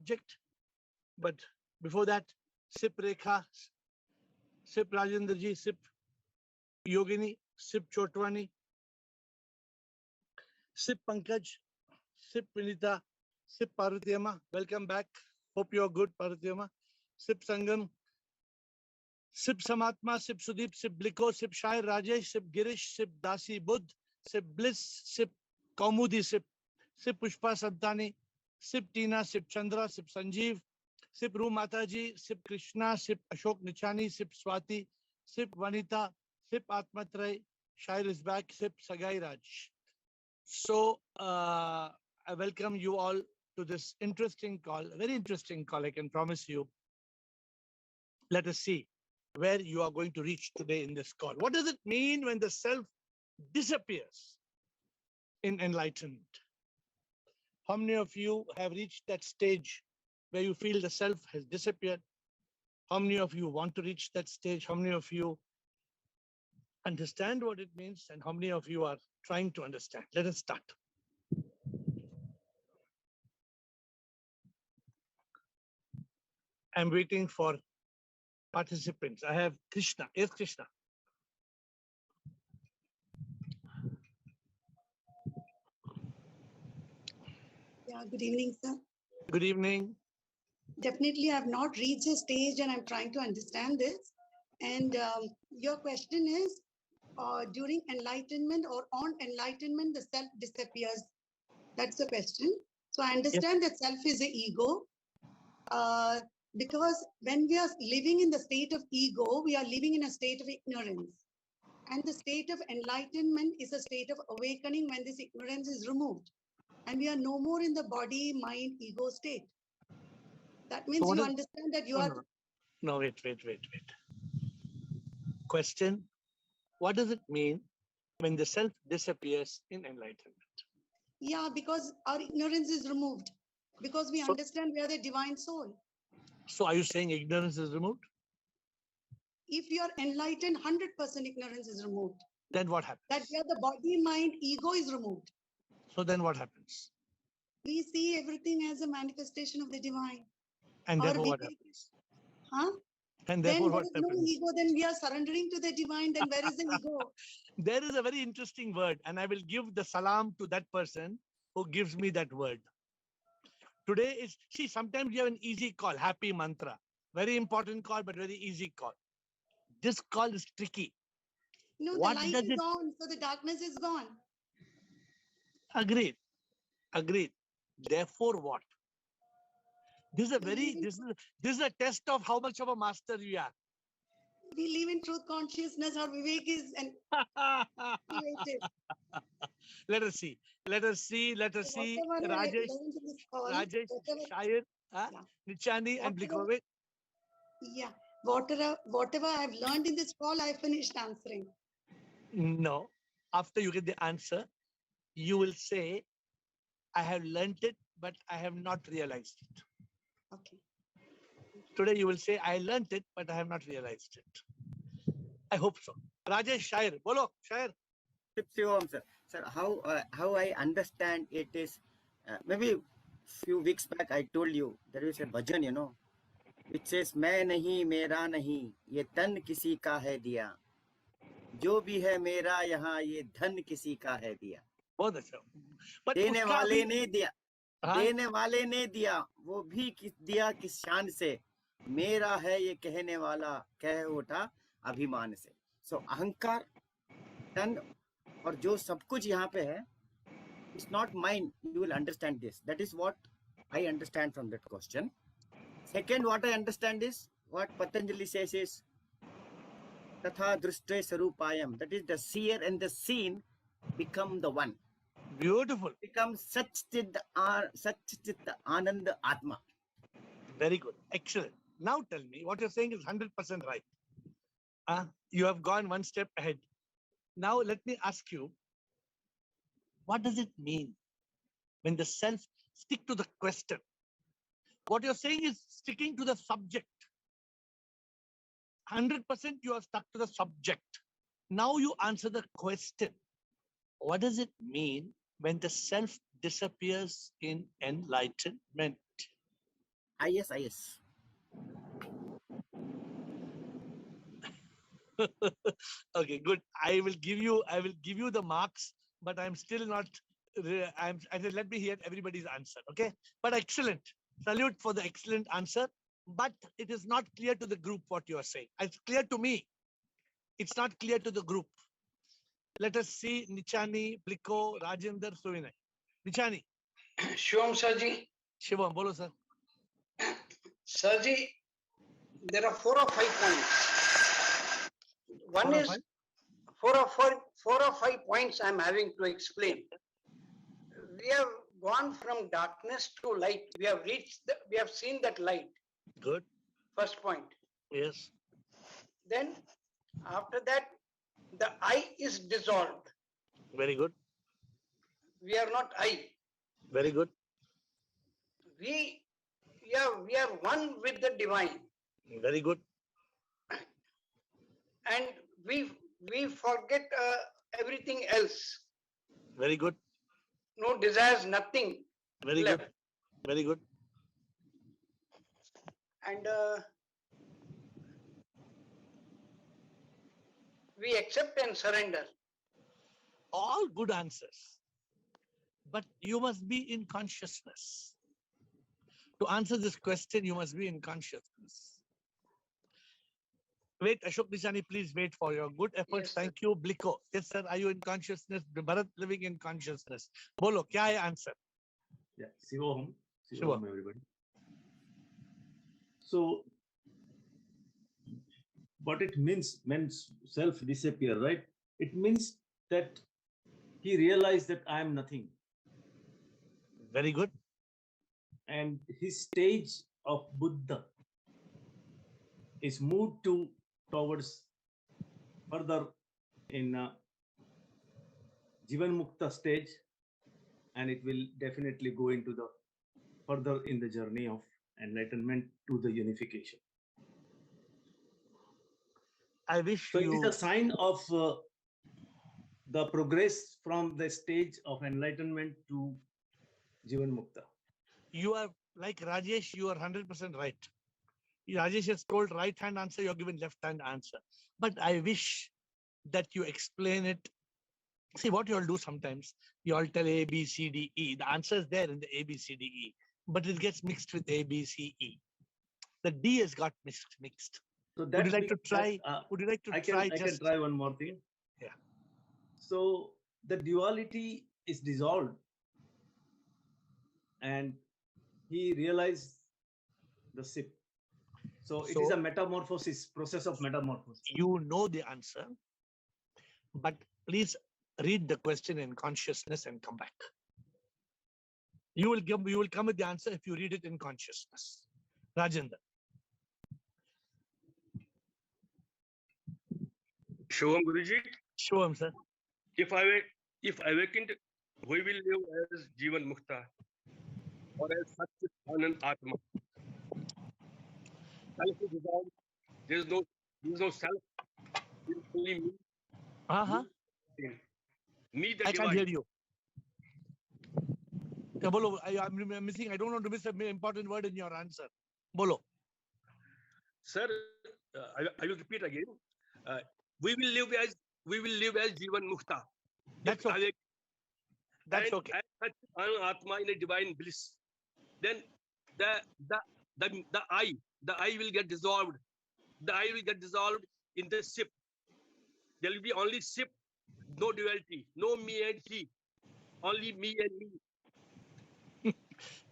subject. But before that, Sip Rekha, Sip Rajendraji, Sip Yogini, Sip Chotwani, Sip Pankaj, Sip Vinita, Sip Parvatiyama. Welcome back. Hope you are good, Parvatiyama. Sip Sangam, Sip Samatma, Sip Sudeep, Sip Bliko, Sip Shair Rajesh, Sip Girish, Sip Dasi Budh, Sip Bliss, Sip Kaumudi, Sip Pushpa Santani, Sip Tina, Sip Chandra, Sip Sanjeev, Sip Ru Mataji, Sip Krishna, Sip Ashok Nichani, Sip Swati, Sip Vanita, Sip Atmatray, Shair is back, Sip Sagai Raj. So I welcome you all to this interesting call, a very interesting call, I can promise you. Let us see where you are going to reach today in this call. What does it mean when the self disappears in enlightenment? How many of you have reached that stage where you feel the self has disappeared? How many of you want to reach that stage? How many of you understand what it means? And how many of you are trying to understand? Let us start. I'm waiting for participants. I have Krishna. Yes, Krishna. Yeah, good evening, sir. Good evening. Definitely, I have not reached a stage and I'm trying to understand this. And your question is, during enlightenment or on enlightenment, the self disappears. That's the question. So I understand that self is the ego. Because when we are living in the state of ego, we are living in a state of ignorance. And the state of enlightenment is a state of awakening when this ignorance is removed. And we are no more in the body, mind, ego state. That means you understand that you are... No, wait. Question, what does it mean when the self disappears in enlightenment? Yeah, because our ignorance is removed. Because we understand we are the divine soul. So are you saying ignorance is removed? If you are enlightened, 100% ignorance is removed. Then what happens? That we are the body, mind, ego is removed. So then what happens? We see everything as a manifestation of the divine. And therefore what happens? Huh? And therefore what happens? No ego, then we are surrendering to the divine, then where is the ego? There is a very interesting word, and I will give the salam to that person who gives me that word. Today is, see, sometimes you have an easy call, happy mantra. Very important call, but very easy call. This call is tricky. No, the light is gone, so the darkness is gone. Agreed. Therefore what? This is a test of how much of a master you are. We live in truth consciousness. Our Vivek is Let us see. Rajesh, Shair, Nichani, and Blikove. Yeah. Whatever I've learned in this call, I finished answering. No. After you get the answer, you will say, I have learned it, but I have not realized it. Okay. Today you will say, I learned it, but I have not realized it. I hope so. Rajesh, Shair, bolo, Shair. Sir. Sir, how I understand it is, maybe few weeks back I told you, there is a bhajan, you know, it says, मैं नहीं, मेरा नहीं, ये तन किसी का है दिया, जो भी है मेरा यहाँ, ये धन किसी का है दिया. बहुत अच्छा. देने वाले ने दिया, देने वाले ने दिया, वो भी दिया किस शान से, मेरा है ये कहने वाला कह उठा अभिमान से. So अहंकार, तन और जो सब कुछ यहाँ पे है, it's not mine. You will understand this. That is what I understand from that question. Second, what I understand is what Patanjali says is Tatha Drishte Sarupayam. That is the seer and the seen become the one. Beautiful. Become Satchit Anand Atma. Very good. Excellent. Now tell me, what you're saying is 100% right. You have gone one step ahead. Now let me ask you, what does it mean when the self stick to the question? What you're saying is sticking to the subject. 100% you are stuck to the subject. Now you answer the question. What does it mean when the self disappears in enlightenment? IS. Okay, good. I will give you the marks, but I'm still not. I said, let me hear everybody's answer. Okay, but excellent. Salute for the excellent answer. But it is not clear to the group what you are saying. It's clear to me. It's not clear to the group. Let us see Nichani, Bliko, Rajender, Suvinay. Nichani, Shivam Sarji, Shivam, bolo sir. Sarji, there are 4 or 5 points. One 4 or is 5? 4 or 5 points I'm having to explain. We have gone from darkness to light. We have seen that light. Good. First point. Yes. Then after that, the I is dissolved. Very good. We are not I. Very good. We are one with the divine. Very good. And we forget everything else. Very good. No desires, nothing Very left. good. Very good. And we accept and surrender. All good answers. But you must be in consciousness. To answer this question, you must be in consciousness. Wait, Ashok Nishani, please wait for your good efforts. Yes, sir. Thank you, Bliko. Yes, sir. Are you in consciousness? Bharat living in consciousness. Bolo, kya hai answer? Yeah, Shivoham, Shiva. everybody. So, what it means when self disappear, right? It means that he realized that I am nothing, Very good. and his stage of Buddha is moved towards further in Jivan Mukta stage, and it will definitely go into the further in the journey of enlightenment to the unification. I wish So it you. is a sign of the progress from the stage of enlightenment to Jivan Mukta. You are like Rajesh, you are 100% right. Rajesh has told right hand answer, you're given left hand answer. But I wish that you explain it. See what you all do sometimes. You all tell A, B, C, D, E. The answer is there in the A, B, C, D, E. But it gets mixed with A, B, C, E. The D has got mixed. So Would you like to try? Would you like to I try can just? try one more thing. Yeah. So the duality is dissolved, and he realized the SIP. So it is a metamorphosis, process of metamorphosis. You know the answer, but please read the question in consciousness and come back. You will come with the answer if you read it in consciousness. Rajendra. Shivam Guruji, Show him, sir. if awakened, we will live as Jivan Mukta or as Satchit Anand Atma. Self is dissolved. There is no self. There is only me. Me the I divine. can't hear you. Yeah, Bolo, I'm missing. I don't want to miss an important word in your answer. Bolo. Sir, I will repeat again. We will live as Jivan Mukta. That's If okay. awake- That's and okay. as Satchit Anand Atma in a divine bliss, then the I will get dissolved. The I will get dissolved in the SIP. There will be only SIP, no duality, no me and he, only me and me.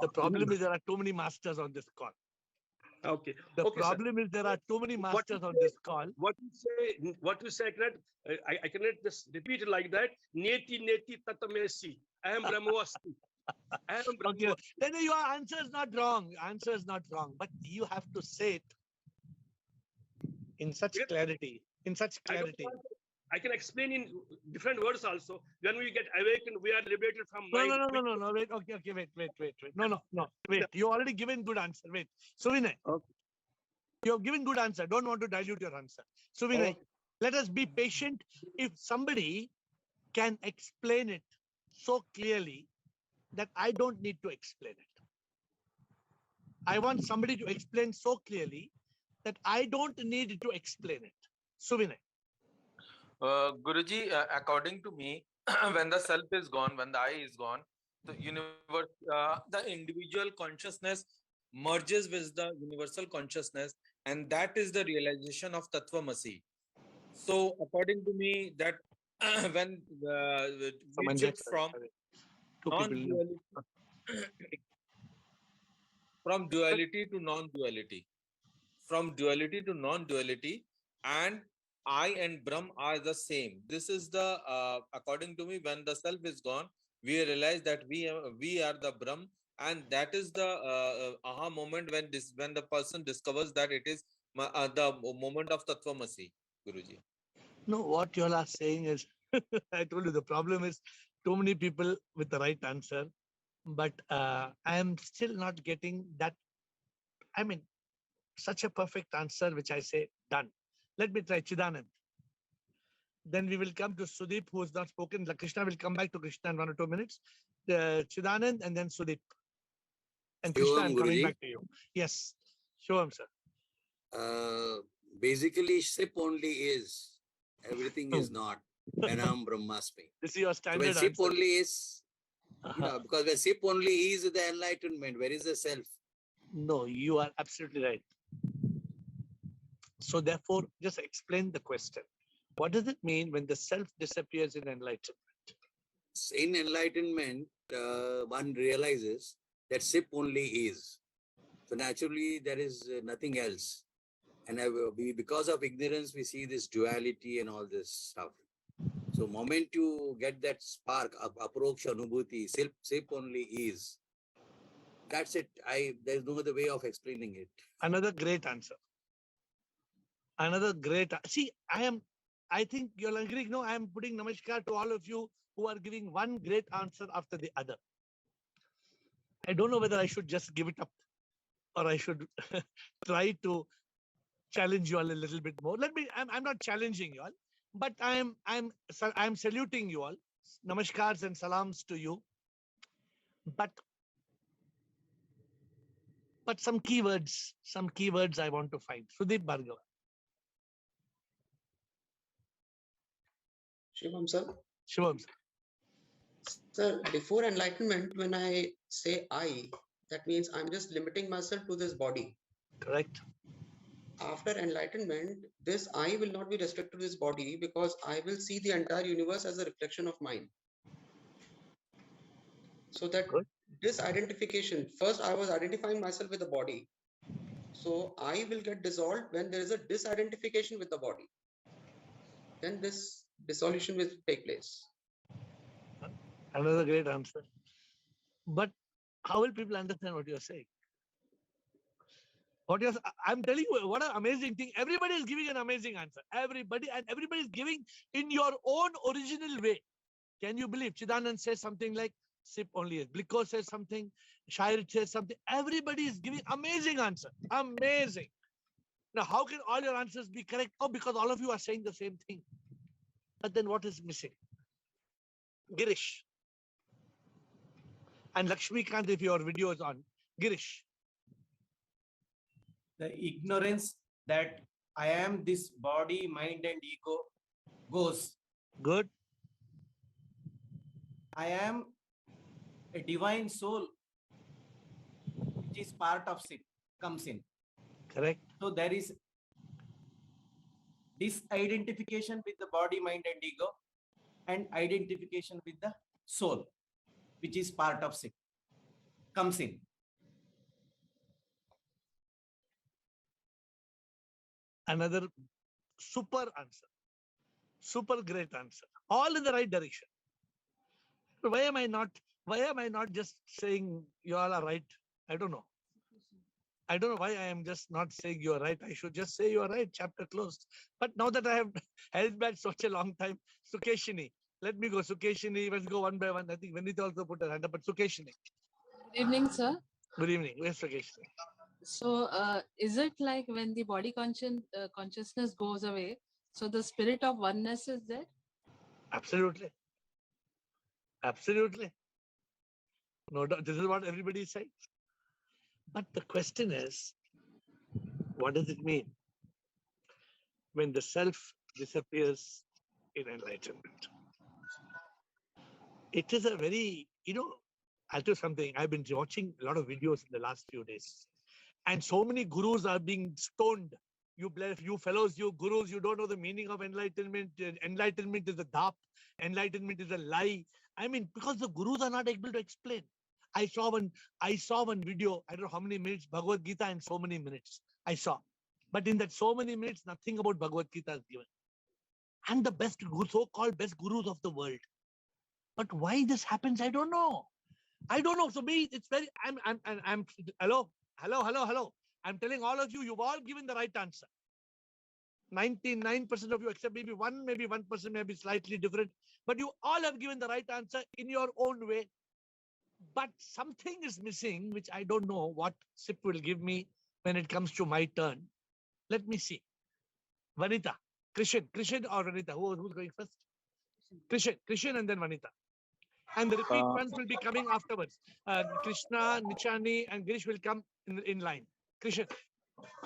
The problem is there are too many masters on this call. Okay. The Okay, sir. problem is there are too many What masters you on say- this call. What you say, I cannot just repeat it like that. Neti tatamesi. I am Brahmavasti. I am Okay. Brahma. Then your answer is not wrong. Answer is not wrong. But you have to say it in such Yes. clarity. In such I don't clarity. want to- I can explain in different words also. When we get awakened, we are liberated from No, mind. no. Wait. Okay. Wait. No. Wait. You already given good answer. Wait. Suvinay. Okay. You have given good answer. Don't want to dilute your answer. Suvinay, Okay. let us be patient. If somebody can explain it so clearly that I don't need to explain it. I want somebody to explain so clearly that I don't need to explain it. Suvinay. Guruji, according to me, when the self is gone, when the I is gone, the universe, the individual consciousness merges with the universal consciousness, and that is the realization of Tattvamasi. So, according to me, that when we shift from Two people. non-duality, from duality to non-duality, from duality to non-duality, and I and Brahm are the same. This is the according to me, when the self is gone, we realize that we are the Brahm, and that is the aha moment when the person discovers that it is the moment of Tattvamasi, Guruji. No, what you all are saying is, I told you the problem is too many people with the right answer, but I am still not getting that. I mean, such a perfect answer, which I say done. Let me try Chidanand. Then we will come to Sudeep, who has not spoken. Krishna will come back to Krishna in 1 or 2 minutes. Chidanand and then Sudeep. And Krishna, I'm coming back to you. Yes, show him, sir. Basically, SIP only is. Everything is not. Venam Brahmasmi. This is your So standard when SIP answer. only is, because when SIP only is the enlightenment, where is the self? No, you are absolutely right. So therefore, just explain the question. What does it mean when the self disappears in enlightenment? In enlightenment, one realizes that SIP only is. So naturally, there is nothing else. And because of ignorance, we see this duality and all this stuff. So moment you get that spark of aproksha anubhuti, SIP only is. That's it. There's no other way of explaining it. Another great answer. Another great. See, I think you'll agree. No, I am putting namaskar to all of you who are giving one great answer after the other. I don't know whether I should just give it up or I should try to challenge you all a little bit more. I'm not challenging you all, but I'm saluting you all. Namaskars and salams to you. But some keywords I want to find. Sudeep Bhargava. Shivam sir. Shivam sir. Sir, before enlightenment, when I say I, that means I'm just limiting myself to this body. Correct. After enlightenment, this I will not be restricted to this body because I will see the entire universe as a reflection of mine. So that disidentification, first I was identifying myself with the body. So I will get dissolved when there is a disidentification with the body. Then this dissolution will take place. Another great answer. But how will people understand what you're saying? I'm telling you, what an amazing thing. Everybody is giving an amazing answer. Everybody is giving in your own original way. Can you believe? Chidanand says something like SIP only is. Bliko says something. Shair says something. Everybody is giving amazing answer. Amazing. Now, how can all your answers be correct? Oh, because all of you are saying the same thing. But then what is missing? Girish. And Lakshmikant, if your video is on. Girish. The ignorance that I am this body, mind, and ego goes. Good. I am a divine soul, which is part of SIP, comes in. Correct. So there is disidentification with the body, mind, and ego, and identification with the soul, which is part of SIP, comes in. Another super answer. Super great answer. All in the right direction. Why am I not just saying you all are right? I don't know. I don't know why I am just not saying you are right. I should just say you are right. Chapter closed. But now that I have held back such a long time, Sukeshini. Let me go. Sukeshini, let's go one by one. I think Vinita also put her hand up, but Sukeshini. Good evening, sir. Good evening. Where's Sukeshini? So, is it like when the body consciousness goes away, so the spirit of oneness is there? Absolutely. Absolutely. No doubt. This is what everybody is saying. But the question is, what does it mean when the self disappears in enlightenment? It is a very, I'll tell you something. I've been watching a lot of videos in the last few days, and so many gurus are being stoned. You fellows, you gurus, you don't know the meaning of enlightenment. Enlightenment is a dap. Enlightenment is a lie. I mean, because the gurus are not able to explain. I saw one video. I don't know how many minutes Bhagavad Gita in so many minutes. I saw, but in that so many minutes, nothing about Bhagavad Gita is given. And the best, so-called best gurus of the world. But why this happens, I don't know. I don't know. So me, it's very. I'm. Hello. I'm telling all of you, you've all given the right answer. 99% of you, except maybe 1% may be slightly different, but you all have given the right answer in your own way. But something is missing, which I don't know what SIP will give me when it comes to my turn. Let me see. Vanita, Krishan or Vanita, who's going first? Krishan and then Vanita. And the repeat ones will be coming afterwards. Krishna, Nichani, and Girish will come in line. Krishan.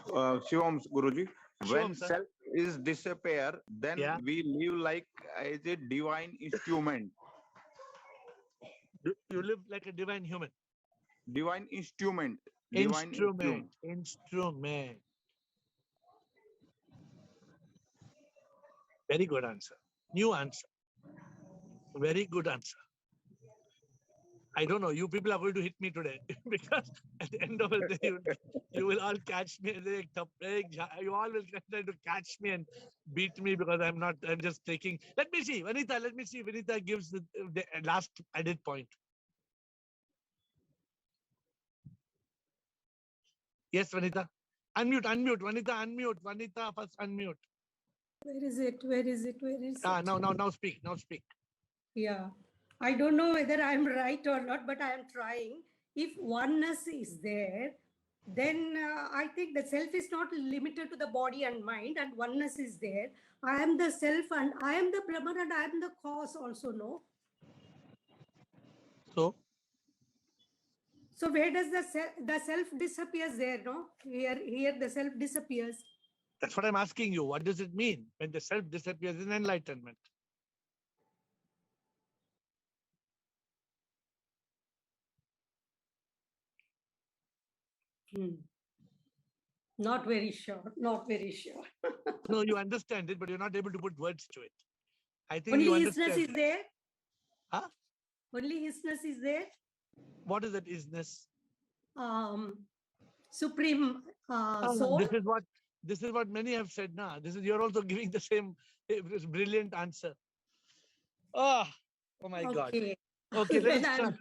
Shivam Guruji, when Shivam, sir. self is disappear, then Yeah. we live like as a divine instrument. You live like a divine human. Divine instrument. Instrument. Very good answer. New answer. Very good answer. I don't know. You people are going to hit me today because at the end of the day, you will all catch me. You all will try to catch me and beat me because I'm just taking. Let me see. Vanita gives the last added point. Yes, Vanita. Unmute. Vanita, unmute. Vanita, first unmute. Where is it? Now speak. Yeah. I don't know whether I'm right or not, but I am trying. If oneness is there, then I think the self is not limited to the body and mind, and oneness is there. I am the self and I am the Brahman and I am the cause also, no? So where does the self disappears there, no? Here the self disappears. That's what I'm asking you. What does it mean when the self disappears in enlightenment? Not very sure. No, you understand it, but you're not able to put words to it. I think Only you isness understand. is there. Huh? Only isness is there. What is that isness? Supreme soul. This is what many have said now. You're also giving the same brilliant answer. Oh my God. Okay, let us try.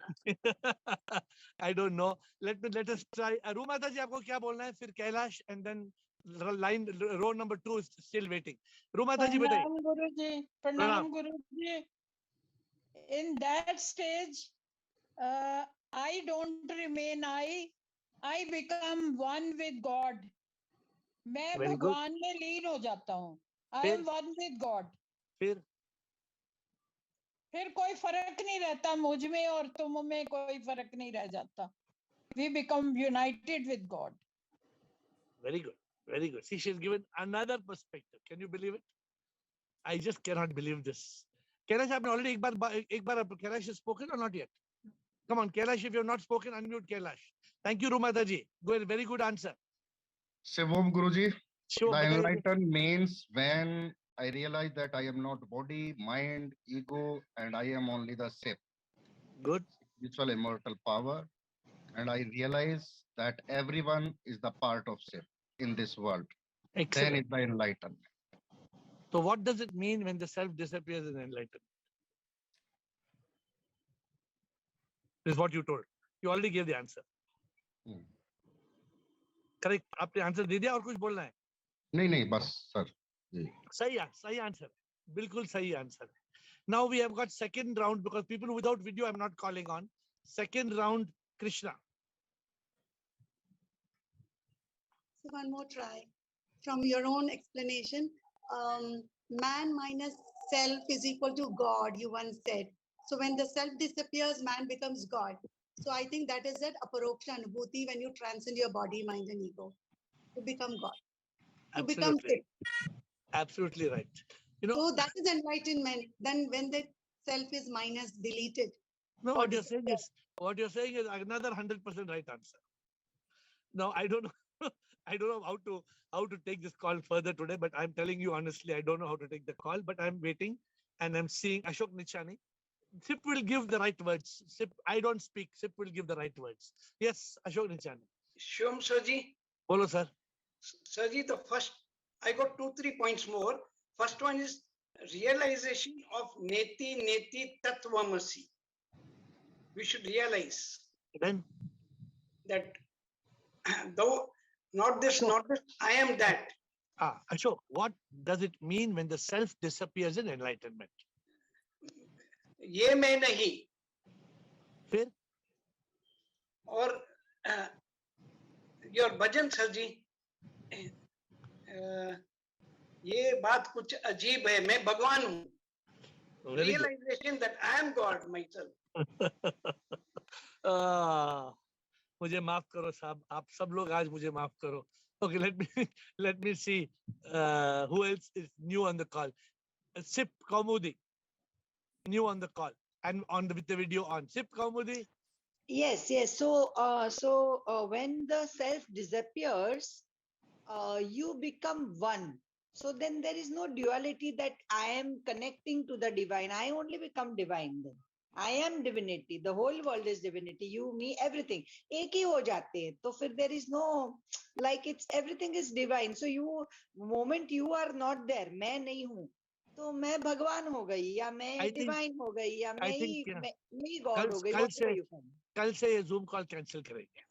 I don't know. Let us try. Rumata ji, aapko kya bolna hai? Fir Kailash, and then row number 2 is still waiting. Rumata ji, bataiye. Pranam Guruji. In that stage, I don't remain I become one with God. मैं भगवान में लीन हो जाता हूँ. I am one with God. फिर कोई फर्क नहीं रहता मुझ में और तुम में कोई फर्क नहीं रह जाता. We become united with God. Very good. See, she's given another perspective. Can you believe it? I just cannot believe this. Kailash, aapne already ek baar Kailash has spoken or not yet? Come on, Kailash, if you have not spoken, unmute Kailash. Thank you, Rumata ji. Very good answer. Shivam Guruji, the enlightened means when I realize that I am not body, mind, ego, and I am only the SIP. Good. Spiritual immortal power. And I realize that everyone is the part of SIP in this world. Excellent. Then it's the enlightenment. So what does it mean when the self disappears in enlightenment? This is what you told. You already gave the answer. Correct. आपने answer दे दिया और कुछ बोलना है? नहीं बस sir. सही answer. बिल्कुल सही answer. Now we have got second round because people without video I'm not calling on. Second round, Krishna. So one more try. From your own explanation, man minus self is equal to God, you once said. So when the self disappears, man becomes God. So I think that is that aparoksha anubhuti when you transcend your body, mind, and ego to become God, to become Absolutely. Sip. Absolutely right. You know, So that is enlightenment. Then when the self is minus deleted. no, or what you're saying is another 100% right answer. Now I don't know. I don't know how to take this call further today, but I'm telling you honestly, I don't know how to take the call, but I'm waiting and I'm seeing Ashok Nichani. Sip will give the right words. Sip, I don't speak. Sip will give the right words. Yes, Ashok Nichani. Shivam Sirji. Bolo, sir. Sirji, the first, I got 2-3 points more. First one is realization of Neti Neti Tatvamasi. We should realize then that though not this, I am that. Ashok, what does it mean when the self disappears in enlightenment? ये मैं नहीं. फिर? और your bhajan Sirji, ये बात कुछ अजीब है. मैं भगवान हूँ. Realization that I am God myself. मुझे माफ करो साहब, आप सब लोग आज मुझे माफ करो. Okay, let me see who else is new on the call. Sip Kaumudi, new on the call and with the video on. Sip Kaumudi. Yes, yes. So when the self disappears, you become one. So then there is no duality that I am connecting to the divine. I only become divine then. I am divinity. The whole world is divinity. You, me, everything. एक ही हो जाते हैं. तो फिर there is no, like it's everything is divine. So you, moment you are not there, मैं नहीं हूँ. तो मैं भगवान हो गई या मैं divine हो गई या मैं ही God हो गई. Whatever you can. कल से ये Zoom call cancel करेंगे.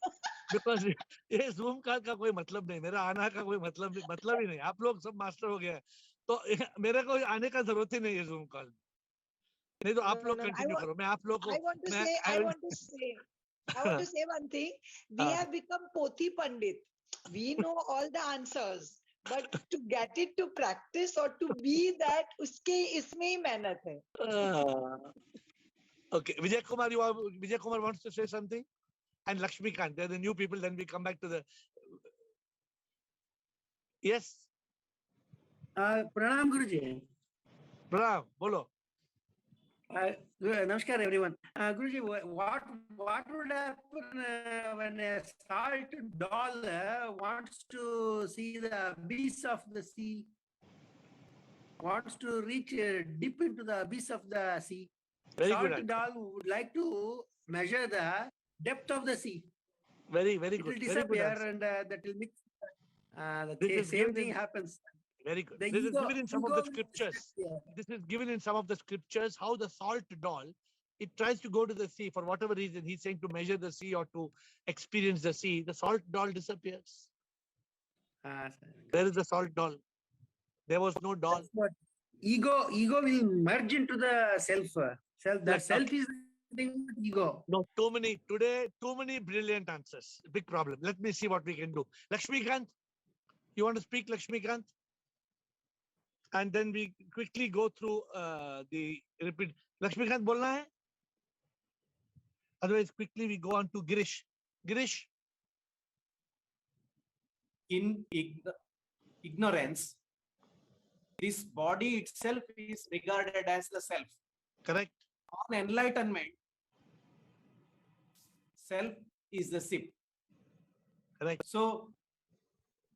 Because ये Zoom call का कोई मतलब नहीं, मेरा आना का कोई मतलब ही नहीं. आप लोग सब मास्टर हो गए, तो मेरे को आने का जरूरत ही नहीं है Zoom call. नहीं तो आप लोग कंटिन्यू करो. मैं आप लोग को I want to say one thing. We have become Pothi Pandit. We know all the answers, but to get it to practice or to be that, उसके इसमें ही मेहनत है. Okay, Vijay Kumar wants to say something, and Lakshmi Kant. They're the new people. Then we come back to the. Yes. Pranam Guruji. Pranam, bolo. Namaskar everyone. Guruji, what would happen when a salt doll wants to see the abyss of the sea? Wants to reach deep into the abyss of the sea. Salt doll would like to measure the depth of the sea. Very good. It will disappear and that will mix. The same thing happens. Very good. This is given in some of the scriptures. This is given in some of the scriptures how the salt doll, it tries to go to the sea for whatever reason. He's saying to measure the sea or to experience the sea. The salt doll disappears. Where is the salt doll? There was no doll. Ego will merge into the self. The self is the ego. No, too many brilliant answers. Big problem. Let me see what we can do. Lakshmi Kant, you want to speak, Lakshmi Kant? And then we quickly go through the repeat. Lakshmi Kant, bolna hai? Otherwise, quickly we go on to Girish. Girish. In ignorance, this body itself is regarded as the self. Correct. On enlightenment, self is the sip. Correct. So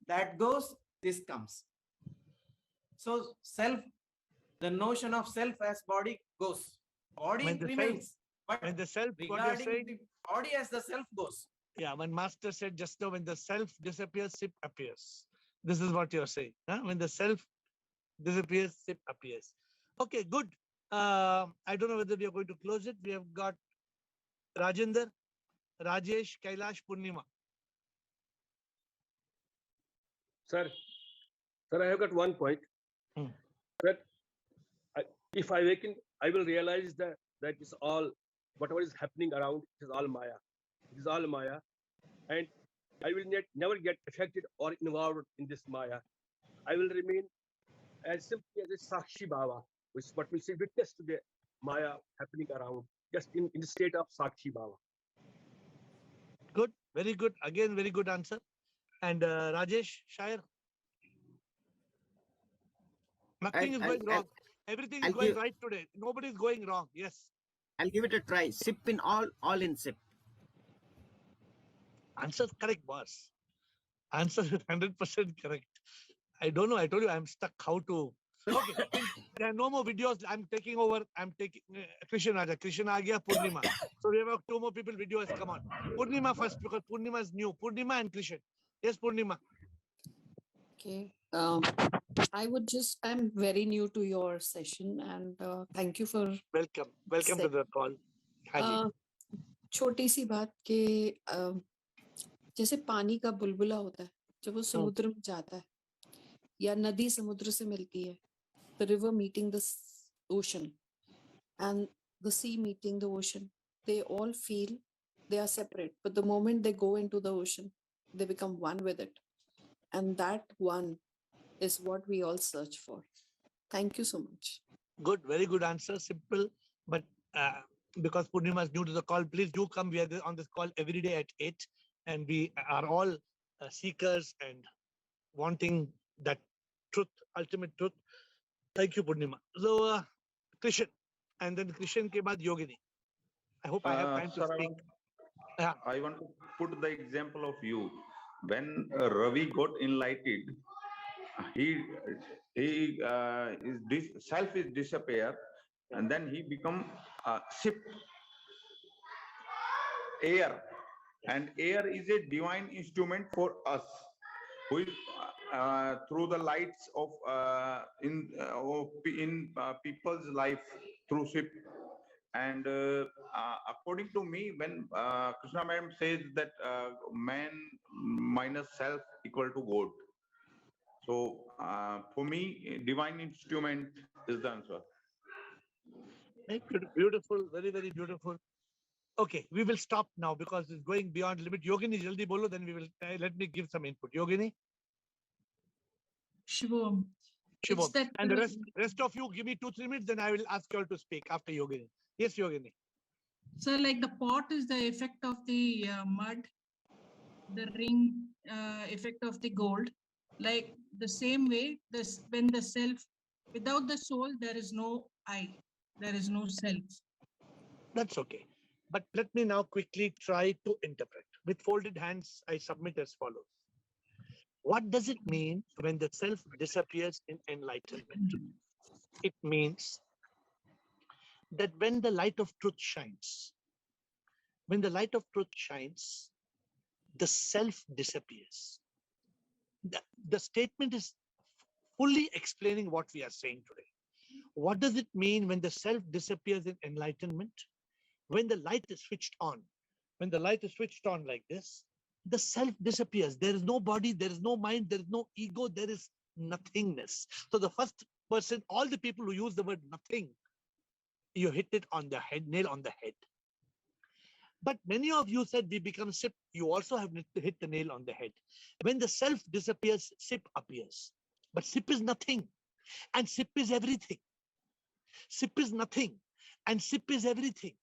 that goes, this comes. So self, the notion of self as body goes. Body remains. But when the self, regarding the body as the self goes. Yeah, when Master said just now, when the self disappears, sip appears. This is what you're saying. Huh? When the self disappears, sip appears. Okay, good. I don't know whether we are going to close it. We have got Rajender, Rajesh, Kailash, Purnima. Sir, I have got one point. That if I awaken, I will realize that is all, whatever is happening around, it is all Maya. It is all Maya. And I will never get affected or involved in this Maya. I will remain as simply as a Sakshi Bhava, which is what we say, witness to the Maya happening around, just in the state of Sakshi Bhava. Very good. Again, very good answer. And Rajesh, Shire? Nothing is going wrong. Everything is going right today. Nobody is going wrong. Yes. I'll give it a try. Sip in all in sip. Answer correct, boss. Answer is 100% correct. I don't know. I told you I'm stuck how to. Okay. Since there are no more videos, I'm taking over. I'm taking Krishan Raja. Krishan Agya, Purnima. So we have 2 more people videos. Come on. Purnima first because Purnima is new. Purnima and Krishan. Yes, Purnima. Okay. I'm very new to your session and thank you for. Welcome to the call. छोटी सी बात के जैसे पानी का बुलबुला होता है जब वो समुद्र में जाता है या नदी समुद्र से मिलती है, the river meeting the ocean and the sea meeting the ocean, they all feel they are separate, but the moment they go into the ocean they become one with it, and that one is what we all search for. Thank you so much. Good, very good answer. Simple, but because Purnima is new to the call, please do come. We are on this call every day at 8, and we are all seekers and wanting that truth, ultimate truth. Thank you, Purnima. So, Krishan, and then Krishan ke baad Yogini. I hope I have time to speak. I want to put the example of you. When Ravi got enlightened, self is disappear, and then he become ship, AiR, and AiR is a divine instrument for us, who through the lights of in people's life through ship. And according to me, when Krishna Madam says that man minus self equal to God. So for me, divine instrument is the answer. Beautiful, very, very beautiful. Okay, we will stop now because it's going beyond limit. Yogini, jaldi bolo, then we will let me give some input. Yogini? Shivam. Shivam. And the rest of you, give me 2-3 minutes, then I will ask you all to speak after Yogini. Yes, Yogini. So like the pot is the effect of the mud, the ring effect of the gold. Like the same way, when the self, without the soul, there is no I, there is no self. That's okay. But let me now quickly try to interpret. With folded hands, I submit as follows. What does it mean when the self disappears in enlightenment? It means that when the light of truth shines, the self disappears. The statement is fully explaining what we are saying today. What does it mean when the self disappears in enlightenment? When the light is switched on, like this, the self disappears. There is no body, there is no mind, there is no ego, there is nothingness. So the first person, all the people who use the word nothing, you hit it on the head, nail on the head. But many of you said we become SIP. You also have hit the nail on the head. When the self disappears, SIP appears. But SIP is nothing, and SIP is everything. SIP is nothing, and SIP is everything.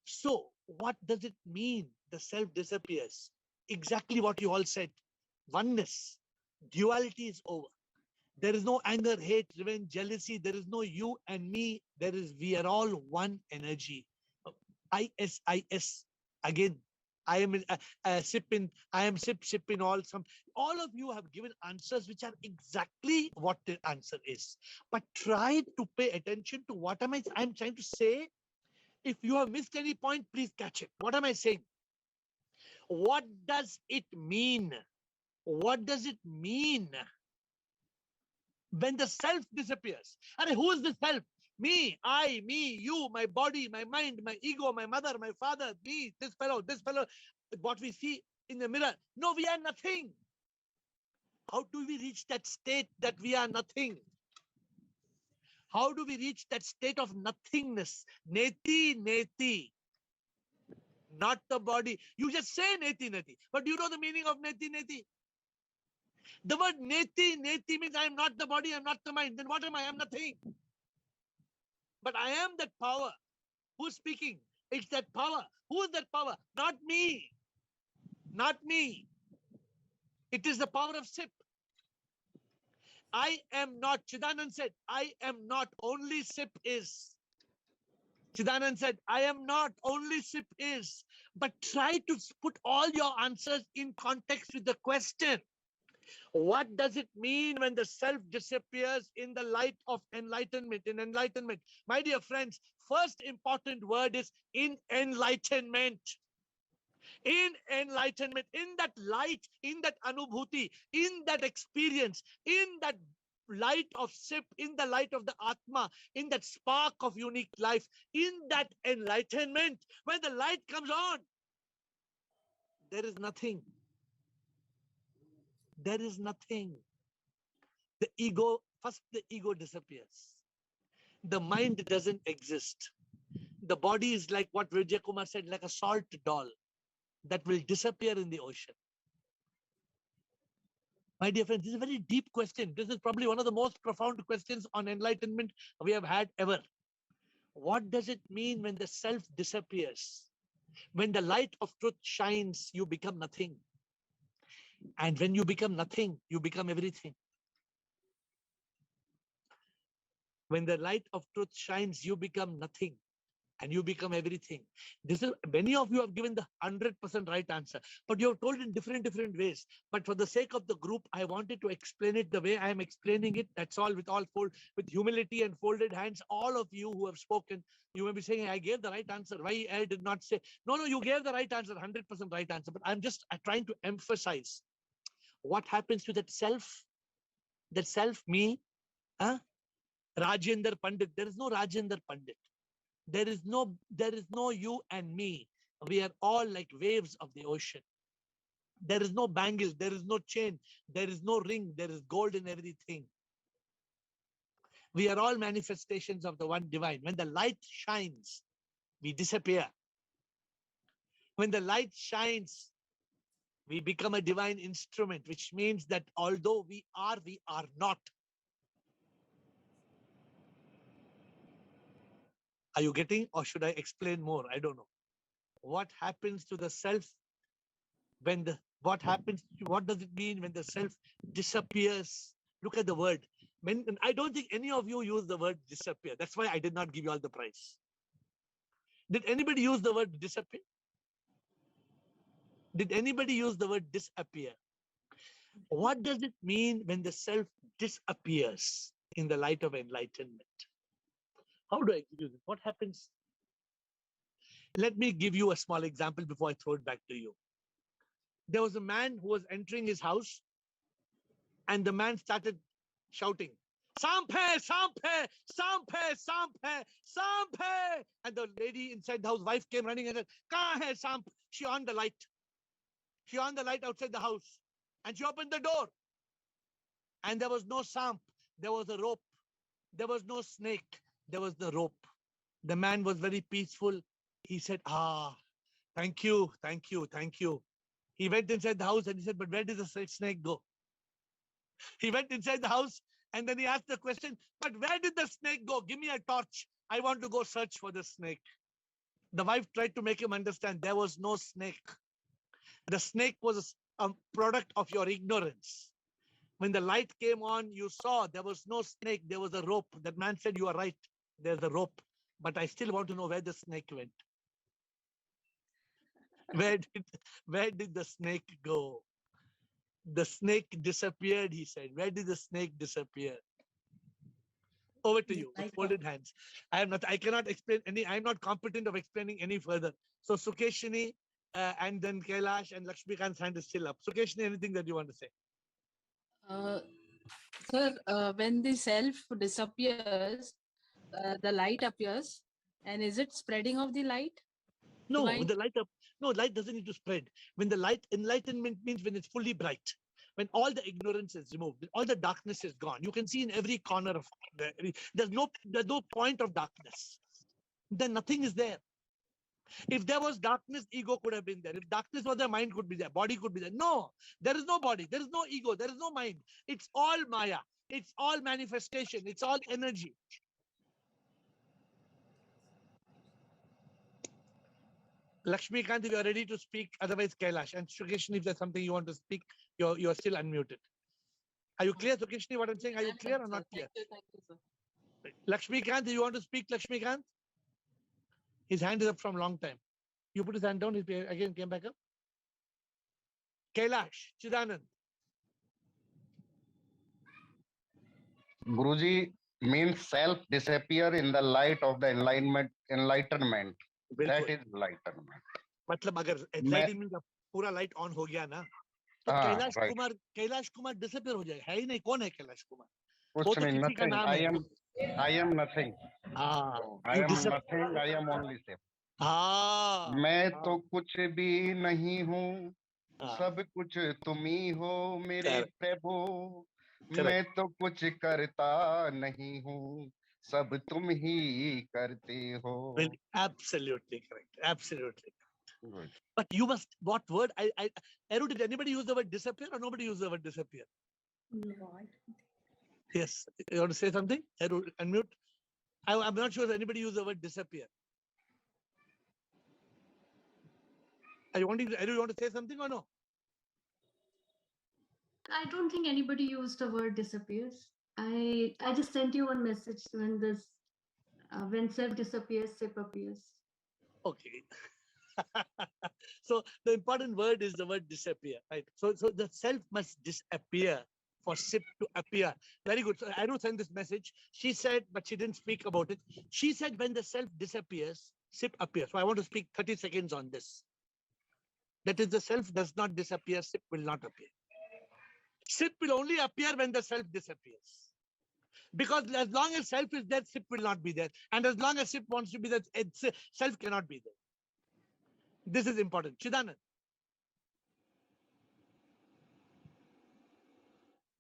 So what does it mean the self disappears? Exactly what you all said. Oneness, duality is over. There is no anger, hate, revenge, jealousy. There is no you and me. We are all one energy. IS. Again, I am SIP in, I am SIP in all. All of you have given answers which are exactly what the answer is. But try to pay attention to what I'm trying to say. If you have missed any point, please catch it. What am I saying? What does it mean? What does it mean when the self disappears? And who is the self? Me, I, me, you, my body, my mind, my ego, my mother, my father, me, this fellow, what we see in the mirror. No, we are nothing. How do we reach that state that we are nothing? How do we reach that state of nothingness? Neti. Not the body. You just say neti. But do you know the meaning of neti? The word neti means I am not the body, I am not the mind. Then what am I? I am nothing. But I am that power. Who's speaking? It's that power. Who is that power? Not me. not me. It is the power of SIP. I am not, Chidanand said, I am not, only SIP is. Chidanand said, I am not, only SIP is. But try to put all your answers in context with the question. What does it mean when the self disappears in the light of enlightenment? In enlightenment, my dear friends, first important word is in enlightenment. In enlightenment, in that light, in that anubhuti, in that experience, in that light of SIP, in the light of the Atma, in that spark of unique life, in that enlightenment, when the light comes on, there is nothing. There is nothing. The ego, first the ego disappears. The mind doesn't exist. The body is like what Vijay Kumar said, like a salt doll that will disappear in the ocean. My dear friends, this is a very deep question. This is probably one of the most profound questions on enlightenment we have had ever. What does it mean when the self disappears? When the light of truth shines, you become nothing. And when you become nothing, you become everything. When the light of truth shines, you become nothing. And you become everything. This is, many of you have given the 100% right answer, but you have told in different ways. But for the sake of the group, I wanted to explain it the way I am explaining it. That's all, with humility and folded hands. All of you who have spoken, you may be saying, I gave the right answer. Why I did not say? No, you gave the right answer, 100% right answer. But I'm just trying to emphasize what happens to that self, me, Rajendra Pandit. There is no Rajendra Pandit. There is no you and me. We are all like waves of the ocean. There is no bangle, there is no chain, there is no ring, there is gold in everything. We are all manifestations of the one divine. When the light shines, we disappear. When the light shines, we become a divine instrument, which means that although we are not. Are you getting, or should I explain more? I don't know. What happens to the self when what does it mean when the self disappears? Look at the word. I don't think any of you use the word disappear. That's why I did not give you all the prize. Did anybody use the word disappear? Did anybody use the word disappear? What does it mean when the self disappears in the light of enlightenment? How do I use it? What happens? Let me give you a small example before I throw it back to you. There was a man who was entering his house, and the man started shouting, Samphe, Samphe, Samphe, Samphe, Samphe. And the lady inside the house, wife, came running and said, Kahan hai Samp? She on the light. She on the light outside the house. And she opened the door. And there was no Samp. There was a rope. There was no snake. There was the rope. The man was very peaceful. He said, thank you, thank you, thank you. He went inside the house and he said, but where did the snake go? He went inside the house and then he asked the question, but where did the snake go? Give me a torch. I want to go search for the snake. The wife tried to make him understand there was no snake. The snake was a product of your ignorance. When the light came on, you saw there was no snake. There was a rope. That man said, you are right. There's a rope. But I still want to know where the snake went. Where did the snake go? The snake disappeared, he said. Where did the snake disappear? Over to you, with folded hands. I cannot explain any, I'm not competent of explaining any further. So Sukeshini and then Kailash and Lakshmikant's hand is still up. Sukeshini, anything that you want to say? Sir, when the self disappears, the light appears, and is it spreading of the light? No, the light doesn't need to spread. When the light, enlightenment means when it's fully bright. When all the ignorance is removed, all the darkness is gone. You can see in every corner of there's no point of darkness. Then nothing is there. If there was darkness, ego could have been there. If darkness was there, mind could be there, body could be there. No, there is no body, there is no ego, there is no mind. It's all Maya. It's all manifestation. It's all energy. Lakshmikant, if you are ready to speak, otherwise Kailash. And Sukeshni, if there's something you want to speak, you're still unmuted. Are you clear, Sukeshni, what I'm saying? Are you clear or not clear? Thank you, sir. Lakshmikant, do you want to speak, Lakshmikant? His hand is up from long time. You put his hand down, he again came back up. Kailash, Chidanand. Guruji, means self disappear in the light of the enlightenment. That is enlightenment. मतलब अगर enlightenment का पूरा light on हो गया ना, तो Kailash Kumar disappear हो जाएगा. है ही नहीं, कौन है कैलाश कुमार? वो तो किसी का नाम है. I am nothing. I am nothing. I am only self. मैं तो कुछ भी नहीं हूँ, सब कुछ तुम ही हो मेरे प्रभु. मैं तो कुछ करता नहीं हूँ, सब तुम ही करते हो. Absolutely correct. Absolutely correct. But you must, what word? Eru, did anybody use the word disappear or nobody use the word disappear? No, I don't. Yes. You want to say something? Eru, unmute. I'm not sure if anybody used the word disappear. Eru, you want to say something or no? I don't think anybody used the word disappears. I just sent you one message when when self disappears, SIP appears. Okay. So the important word is the word disappear, right? So the self must disappear for SIP to appear. Very good. So I don't send this message. She said, but she didn't speak about it. She said when the self disappears, SIP appears. So I want to speak 30 seconds on this. That is, the self does not disappear, SIP will not appear. SIP will only appear when the self disappears. Because as long as self is there, SIP will not be there. And as long as SIP wants to be there, self cannot be there. This is important. Chidanand.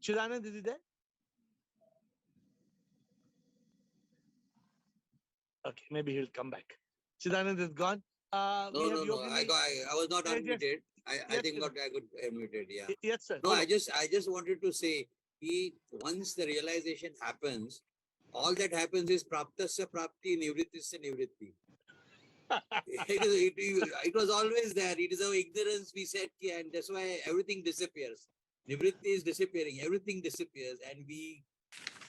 Chidanand, is he there? Okay, maybe he'll come back. Chidanand is gone. No. I was not unmuted. I think I could unmuted. Yeah. Yes, sir. No, I just wanted to say, once the realization happens, all that happens is praptasya prapti, nivrittisya nivritti. It was always there. It is our ignorance we said, and that's why everything disappears. Nivritti is disappearing. Everything disappears, and we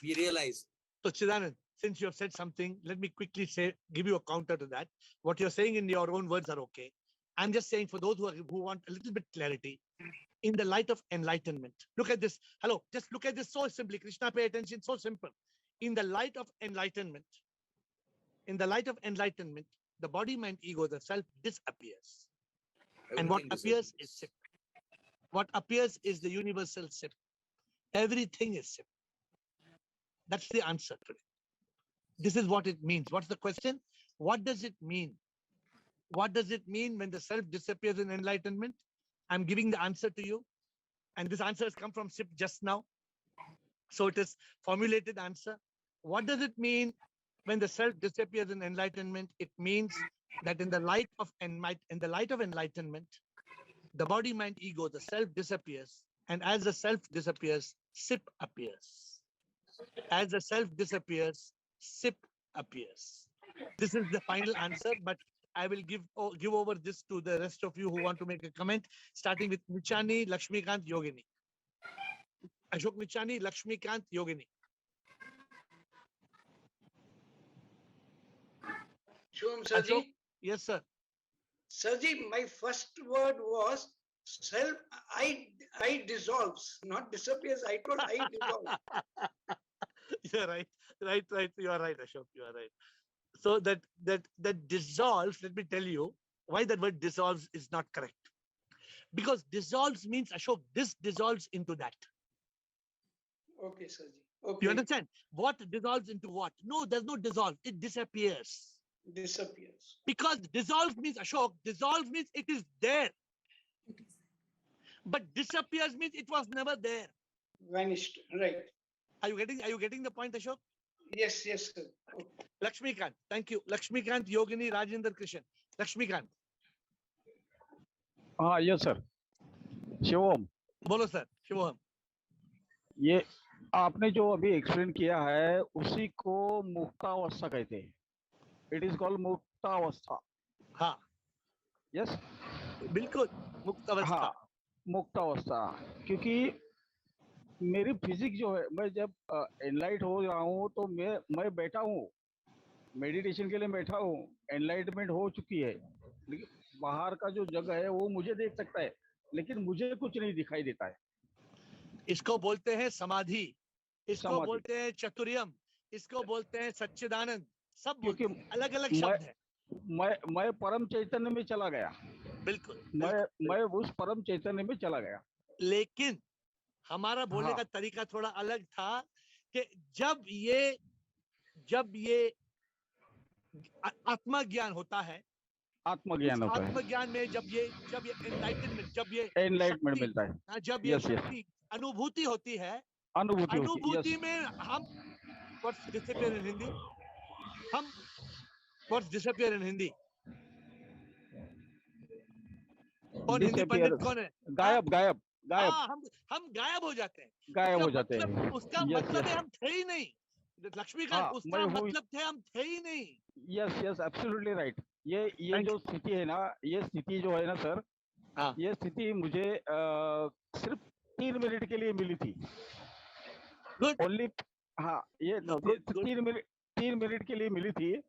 realize. So Chidanand, since you have said something, let me quickly give you a counter to that. What you're saying in your own words are okay. I'm just saying for those who want a little bit clarity, in the light of enlightenment. Look at this. Hello, just look at this so simply. Krishna, pay attention. So simple. In the light of enlightenment, the body, mind, ego, the self disappears. And what appears is SIP. What appears is the universal SIP. Everything is SIP. That's the answer today. This is what it means. What's the question? What does it mean? What does it mean when the self disappears in enlightenment? I'm giving the answer to you. And this answer has come from SIP just now. So it is formulated answer. What does it mean when the self disappears in enlightenment? It means that in the light of enlightenment, the body, mind, ego, the self disappears. And as the self disappears, SIP appears. As the self disappears, SIP appears. This is the final answer, but I will give over this to the rest of you who want to make a comment, starting with Nichani, Lakshmikant, Yogini. Ashok Nichani, Lakshmikant, Yogini. Shubham Sarji. Yes, sir. Sarji, my first word was self. I dissolves, not disappears. I told I dissolve. You're right. You are right, Ashok. You are right. So that dissolves, let me tell you why that word dissolves is not correct. Because dissolves means, Ashok, this dissolves into that. Okay, Sarji. Okay. You understand? What dissolves into what? No, there's no dissolve. It disappears. Disappears. Because dissolves means, Ashok, dissolves means it is there. But disappears means it was never there. Vanished. Right. Are you getting the point, Ashok? Yes, sir. Okay. Lakshmikant, thank you. Lakshmikant, Yogini, Rajendra Krishan. Lakshmikant. Yes, sir. Shivam बोलो sir. Shivam. ये आपने जो अभी explain किया है उसी को मुक्तावस्था कहते हैं. इट इज कॉल्ड मुक्तावस्था. हाँ. यस, बिल्कुल मुक्त अवस्था। हाँ, मुक्त अवस्था। क्योंकि मेरी फिजिक्स जो है, मैं जब एनलाइट हो रहा हूँ तो मैं बैठा हूँ, मेडिटेशन के लिए बैठा हूँ, एनलाइटमेंट हो चुकी है, लेकिन बाहर का जो जगह है वो मुझे देख सकता है, लेकिन मुझे कुछ नहीं दिखाई देता है। इसको बोलते हैं समाधि, इसको समाधि। बोलते हैं चतुर्यम, इसको बोलते हैं सच्चिदानंद, सब क्योंकि बोलते हैं, अलग अलग शब्द है। मैं परम चैतन्य में चला गया। बिल्कुल, मैं उस परम चैतन्य में चला गया। लेकिन हमारा बोलने का तरीका थोड़ा अलग था कि जब ये आत्मा ज्ञान होता है, आत्मज्ञान होता है, आत्मज्ञान में जब ये एनलाइटनमेंट, जब ये एनलाइटमेंट शक्ति, मिलता है, जब ये शक्ति अनुभूति होती है, अनुभूति में हम व्हाट्स डिसअपियर इन हिंदी, हम व्हाट्स डिसअपियर इन हिंदी, कौन हिंदी पंडित कौन है? गायब गायब गायब। हाँ, हम गायब हो जाते हैं, गायब हो जाते हैं। उसका मतलब है हम थे ही नहीं। लक्ष्मीकांत, उसका मतलब थे हम थे ही नहीं। Yes yes, absolutely right. ये जो स्थिति है ना, ये स्थिति जो है ना सर, ये स्थिति मुझे सिर्फ 3 मिनट के लिए मिली थी। ओनली, हाँ, ये 3 मिनट के लिए मिली थी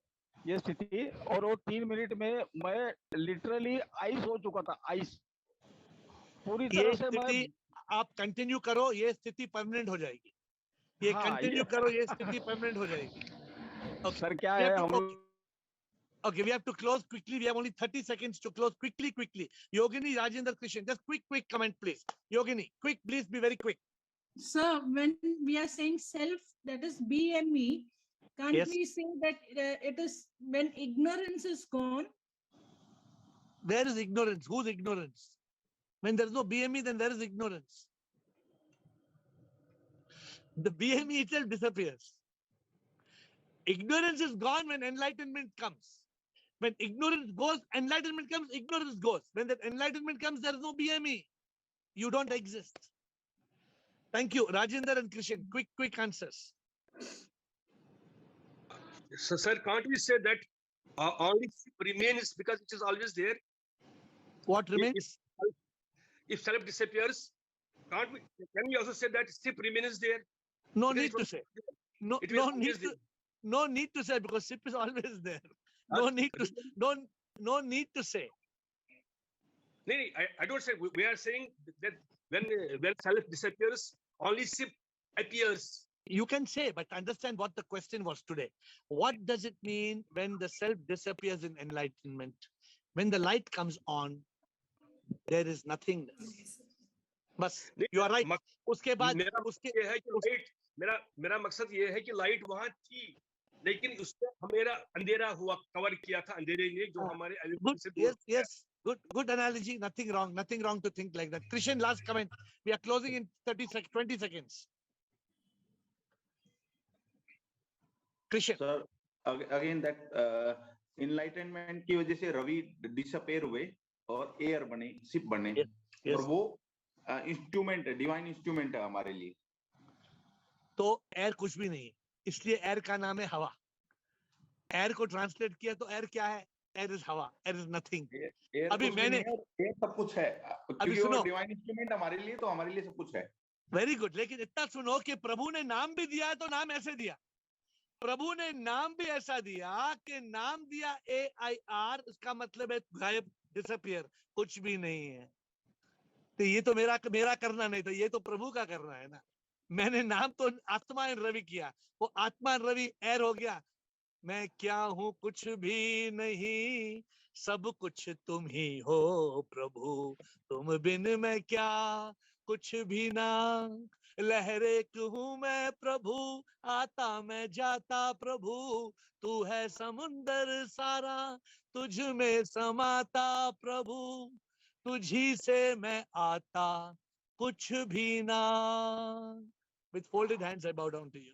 ये स्थिति, और वो 3 मिनट में मैं लिटरली आइस हो चुका था, आइस पूरी तरह से। मैं आप कंटिन्यू करो, ये स्थिति परमानेंट हो जाएगी। ये कंटिन्यू करो, ये स्थिति परमानेंट हो जाएगी। सर क्या है, हम Okay, we have to close quickly. We have only 30 seconds to close quickly. Yogini, Rajendra, Krishan, just quick comment, please. Yogini, quick, please be very quick. Sir, when we are saying self, that is be and me, can't we say that it is when ignorance is gone? Where is ignorance? Whose ignorance? When there is no BME, then there is ignorance. The BME itself disappears. Ignorance is gone when enlightenment comes. When ignorance goes, enlightenment comes, ignorance goes. When that enlightenment comes, there is no BME. You don't exist. Thank you. Rajendra and Krishan, quick answers. So, sir, can't we say that only remains because it is always there? What remains? If self disappears, can we also say that SIP remains there? No need to say. No need to say, because SIP is always there. No need to say. No, I don't say. We are saying that when self disappears, only SIP appears. You can say, but understand what the question was today. What does it mean when the self disappears in enlightenment? When the light comes on, there is nothingness. बस, you are right. उसके बाद मेरा मकसद ये है कि light वहां थी, लेकिन उसने हमेरा अंधेरा हुआ, कवर किया था अंधेरे ने, जो हमारे yes, good analogy. Nothing wrong to think like that. Krishan, last comment. We are closing in 20 seconds. Krishan. Sir, again that enlightenment की वजह से रवि disappear हुए और एयर बने, सिप बने, और वो इंस्ट्रूमेंट है, डिवाइन इंस्ट्रूमेंट है हमारे लिए। तो एयर कुछ भी नहीं, इसलिए एयर का नाम है हवा। एयर को ट्रांसलेट किया तो एयर क्या है? एयर इज हवा, एयर इज नथिंग। अभी मैंने एयर सब कुछ है, अभी सुनो, डिवाइन इंस्ट्रूमेंट हमारे लिए, तो हमारे लिए सब कुछ है। Very good. लेकिन इतना सुनो कि प्रभु ने नाम भी दिया, तो नाम ऐसे दिया, प्रभु ने नाम भी ऐसा दिया कि नाम दिया AiR, उसका मतलब है गायब, डिसअपियर, कुछ भी नहीं है। तो ये तो मेरा करना नहीं, तो ये तो प्रभु का करना है ना। मैंने नाम तो आत्मा एंड रवि किया, वो आत्मा एंड रवि एयर हो गया। मैं क्या हूँ, कुछ भी नहीं, सब कुछ तुम ही हो प्रभु, तुम बिन मैं क्या, कुछ भी ना। लहरे हूँ मैं प्रभु, आता मैं जाता प्रभु, तू है समुंदर सारा, तुझ में समाता प्रभु, तुझी से मैं आता, कुछ भी ना। With folded hands, I bow down to you.